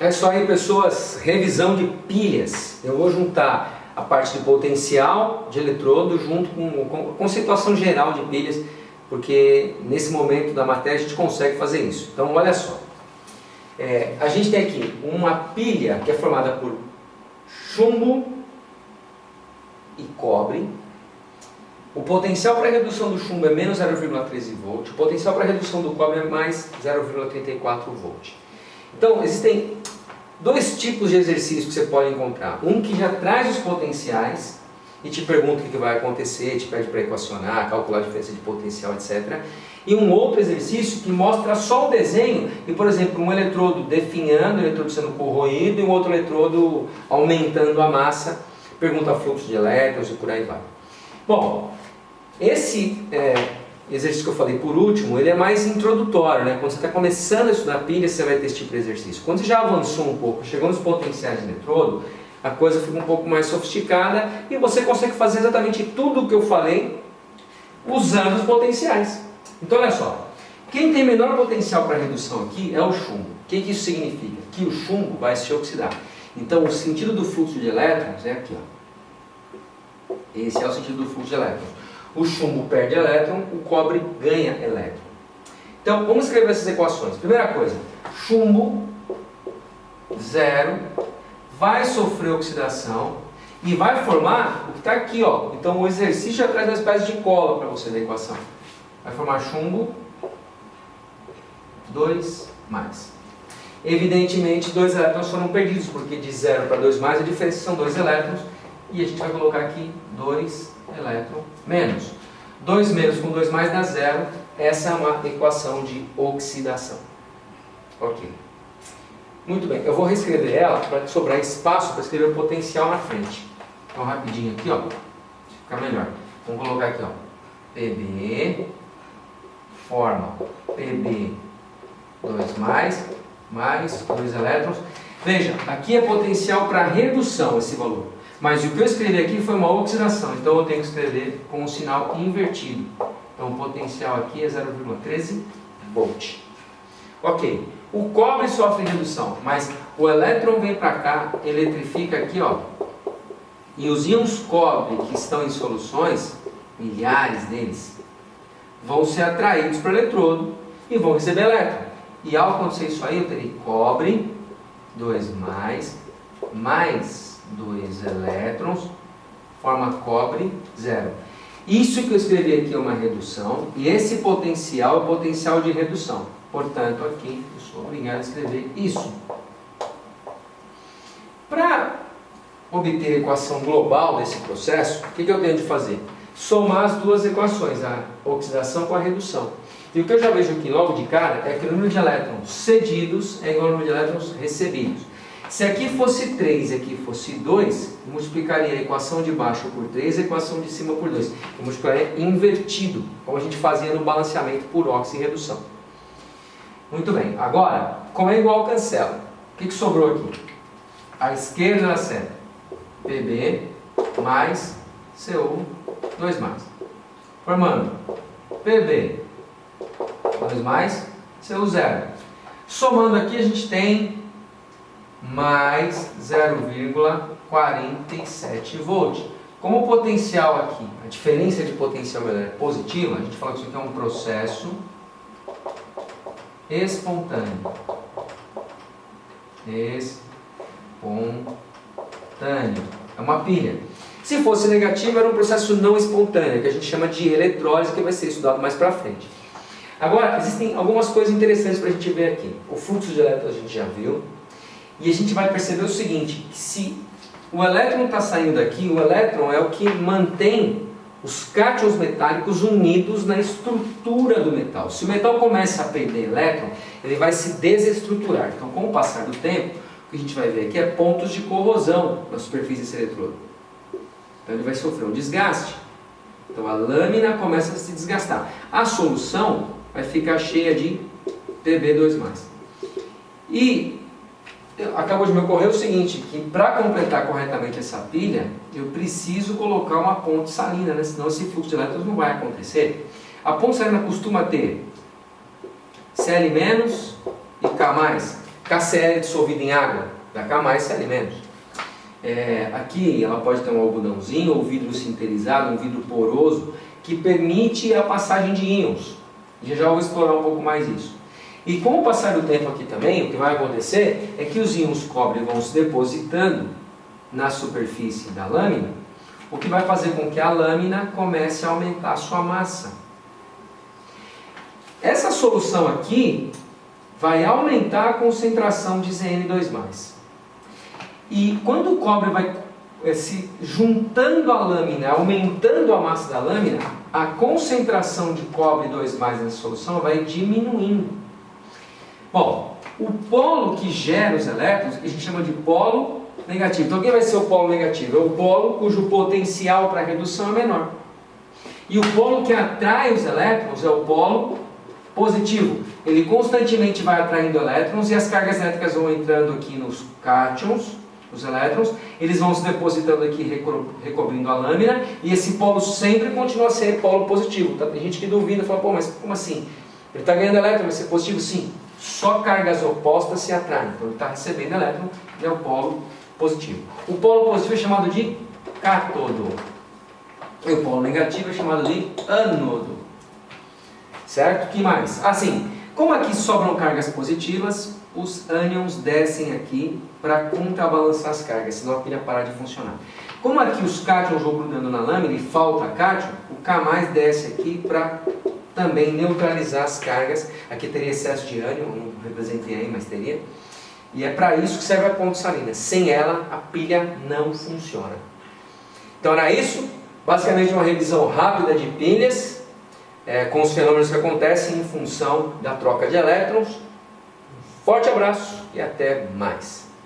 É só aí, pessoas, revisão de pilhas. Eu vou juntar a parte de potencial de eletrodo junto com situação geral de pilhas, porque nesse momento da matéria a gente consegue fazer isso. Então olha só, a gente tem aqui uma pilha que é formada por chumbo e cobre. O potencial para redução do chumbo é menos 0,13 volt, o potencial para redução do cobre é mais 0,34 volt. Então existem dois tipos de exercícios que você pode encontrar. Um que já traz os potenciais e te pergunta o que vai acontecer, te pede para equacionar, calcular a diferença de potencial, etc. E um outro exercício que mostra só o desenho e, por exemplo, um eletrodo definhando, um eletrodo sendo corroído e um outro eletrodo aumentando a massa, pergunta fluxo de elétrons e por aí vai. Bom, esse exercício que eu falei por último, ele é mais introdutório, né? Quando você está começando a estudar pilha, você vai ter esse tipo de exercício. Quando você já avançou um pouco, chegou nos potenciais de eletrodo, a coisa fica um pouco mais sofisticada e você consegue fazer exatamente tudo o que eu falei usando os potenciais. Então olha só, quem tem menor potencial para redução aqui é o chumbo. O que isso significa? Que o chumbo vai se oxidar. Então o sentido do fluxo de elétrons é aqui, ó. Esse é o sentido do fluxo de elétrons. O chumbo perde elétron, o cobre ganha elétron. Então vamos escrever essas equações. Primeira coisa, chumbo 0 vai sofrer oxidação e vai formar o que está aqui, ó. Então o exercício já traz uma espécie de cola para você da equação. Vai formar chumbo 2+. Evidentemente 2 elétrons foram perdidos, porque de 0 para 2+, a diferença são 2 elétrons. E a gente vai colocar aqui 2 elétrons menos. 2 menos com 2 mais dá 0. Essa é uma equação de oxidação. Ok. Muito bem, eu vou reescrever ela para sobrar espaço para escrever o potencial na frente. Então rapidinho aqui, ó, fica melhor. Vamos colocar aqui, ó, PB forma PB 2+, mais 2 elétrons. Veja, aqui é potencial para redução esse valor. Mas o que eu escrevi aqui foi uma oxidação, então eu tenho que escrever com um sinal invertido. Então o potencial aqui é 0,13 volt. Ok, o cobre sofre redução, mas o elétron vem para cá, eletrifica aqui, ó, e os íons cobre que estão em soluções, milhares deles, vão ser atraídos para o eletrodo e vão receber elétron. E ao acontecer isso aí, eu terei cobre 2+, mais 2 elétrons, forma cobre 0. Isso que eu escrevi aqui é uma redução, e esse potencial é o potencial de redução. Portanto, aqui eu sou obrigado a escrever isso. Para obter a equação global desse processo, o que eu tenho de fazer? Somar as duas equações, a oxidação com a redução. E o que eu já vejo aqui logo de cara é que o número de elétrons cedidos é igual ao número de elétrons recebidos. Se aqui fosse 3 e aqui fosse 2, eu multiplicaria a equação de baixo por 3 e a equação de cima por 2. Eu multiplicaria invertido, como a gente fazia no balanceamento por óxido e redução. Muito bem, agora, como é igual, cancela. O que sobrou aqui? À esquerda da seta, PB mais CO 2+. Formando PB 2+, CO 0. Somando aqui a gente tem mais 0,47 volt. Como o potencial aqui, a diferença de potencial é positiva, a gente fala que isso aqui é um processo espontâneo. Espontâneo. É uma pilha. Se fosse negativo, era um processo não espontâneo, que a gente chama de eletrólise, que vai ser estudado mais para frente. Agora, existem algumas coisas interessantes para a gente ver aqui. O fluxo de elétrons a gente já viu. E a gente vai perceber o seguinte, que se o elétron está saindo daqui, o elétron é o que mantém os cátions metálicos unidos na estrutura do metal. Se o metal começa a perder elétron, ele vai se desestruturar. Então, com o passar do tempo, o que a gente vai ver aqui é pontos de corrosão na superfície desse eletrodo. Então, ele vai sofrer um desgaste. Então, a lâmina começa a se desgastar. A solução vai ficar cheia de Pb2+. E acabou de me ocorrer o seguinte, que para completar corretamente essa pilha, eu preciso colocar uma ponte salina, né? Senão esse fluxo de elétrons não vai acontecer. A ponte salina costuma ter Cl- e K+. K+ KCl dissolvido em água, da K+ Cl-. Aqui ela pode ter um algodãozinho ou vidro sinterizado, um vidro poroso, que permite a passagem de íons. Já vou explorar um pouco mais isso. E com o passar do tempo aqui também, o que vai acontecer é que os íons cobre vão se depositando na superfície da lâmina, o que vai fazer com que a lâmina comece a aumentar a sua massa. Essa solução aqui vai aumentar a concentração de Zn2+. E quando o cobre vai se juntando à lâmina, aumentando a massa da lâmina, a concentração de cobre 2+ nessa solução vai diminuindo. Bom, o polo que gera os elétrons, a gente chama de polo negativo. Então quem vai ser o polo negativo? É o polo cujo potencial para redução é menor. E o polo que atrai os elétrons é o polo positivo. Ele constantemente vai atraindo elétrons e as cargas elétricas vão entrando aqui nos cátions, os elétrons, eles vão se depositando aqui, recobrindo a lâmina, e esse polo sempre continua a ser polo positivo. Tá? Tem gente que duvida, fala, pô, mas como assim? Ele está ganhando elétron, vai ser positivo? Sim. Só cargas opostas se atraem. Então ele está recebendo elétron e é o polo positivo. O polo positivo é chamado de cátodo. E o polo negativo é chamado de ânodo. Certo? O que mais? Assim, como aqui sobram cargas positivas, os ânions descem aqui para contrabalançar as cargas, senão a pilha parar de funcionar. Como aqui os cátions vão grudando na lâmina e falta cátion, o K+ desce aqui para também neutralizar as cargas. Aqui teria excesso de ânion, não representei aí, mas teria. E é para isso que serve a ponto salina. Sem ela, a pilha não funciona. Então era isso, basicamente uma revisão rápida de pilhas, com os fenômenos que acontecem em função da troca de elétrons. Forte abraço e até mais!